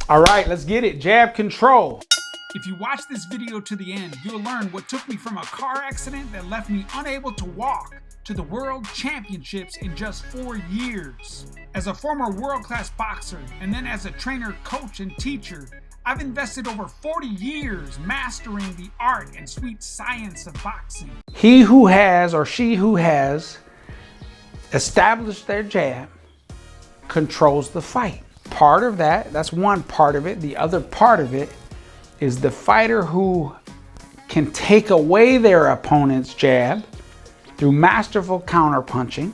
All right, let's get it. Jab control. If you watch this video to the end, you'll learn what took me from a car accident that left me unable to walk to the World Championships in just 4 years. As a former world-class boxer and then as a trainer, coach, and teacher, I've invested over 40 years mastering the art and sweet science of boxing. He who has or she who has established their jab controls the fight. Part of that's one part of it. The other part of it is the fighter who can take away their opponent's jab through masterful counterpunching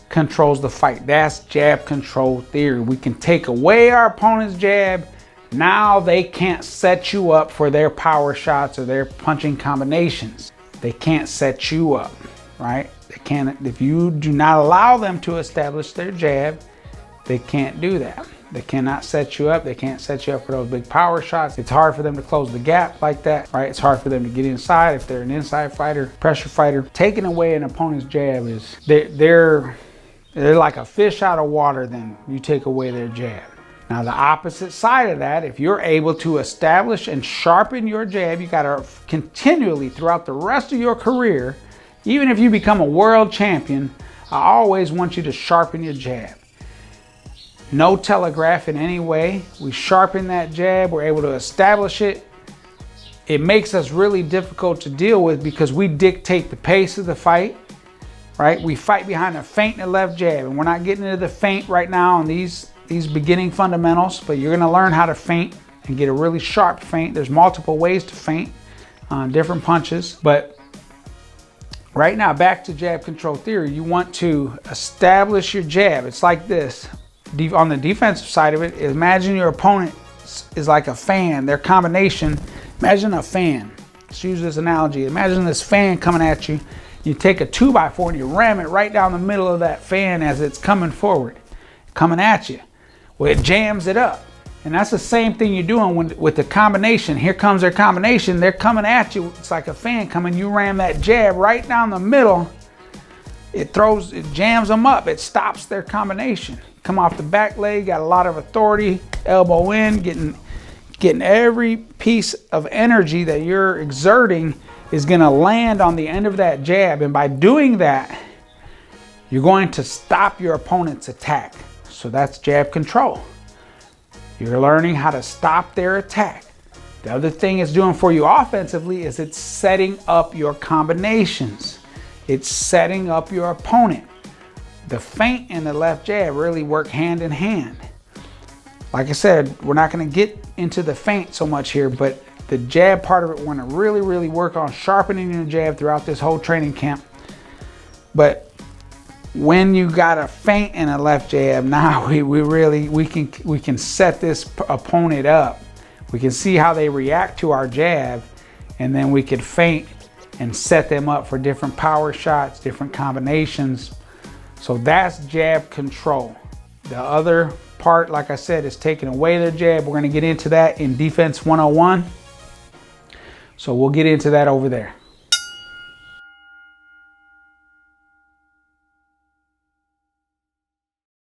controls the fight. That's jab control theory. We can take away our opponent's jab. Now they can't set you up for their power shots or their punching combinations. They can't set you up, right? They can't, if you do not allow them to establish their jab, they can't do that. They cannot set you up. They can't set you up for those big power shots. It's hard for them to close the gap like that, right? It's hard for them to get inside if they're an inside fighter, pressure fighter. Taking away an opponent's jab is, they're like a fish out of water then you take away their jab. Now the opposite side of that, if you're able to establish and sharpen your jab, you gotta continually throughout the rest of your career, even if you become a world champion, I always want you to sharpen your jab. No telegraph in any way. We sharpen that jab, we're able to establish it. It makes us really difficult to deal with because we dictate the pace of the fight, right? We fight behind a feint and a left jab, and we're not getting into the feint right now on these beginning fundamentals, but you're gonna learn how to feint and get a really sharp feint. There's multiple ways to feint on different punches, but right now, back to jab control theory, you want to establish your jab. It's like this. On the defensive side of it, imagine your opponent is like a fan, their combination. Imagine a fan. Let's use this analogy. Imagine this fan coming at you. You take a 2x4 and you ram it right down the middle of that fan as it's coming forward, coming at you. Well, it jams it up. And that's the same thing you're doing with the combination. Here comes their combination. They're coming at you. It's like a fan coming. You ram that jab right down the middle. It jams them up. It stops their combination. Come off the back leg, got a lot of authority, elbow in, getting every piece of energy that you're exerting is gonna land on the end of that jab. And by doing that, you're going to stop your opponent's attack. So that's jab control. You're learning how to stop their attack. The other thing it's doing for you offensively is it's setting up your combinations. It's setting up your opponent. The feint and the left jab really work hand in hand. Like I said, we're not going to get into the feint so much here, but the jab part of it, we're going to really work on sharpening your jab throughout this whole training camp. But when you got a feint and a left jab, now we can set this opponent up. We can see how they react to our jab, and then we could feint and set them up for different power shots, different combinations. So that's jab control. The other part, like I said, is taking away their jab. We're going to get into that in Defense 101. So we'll get into that over there.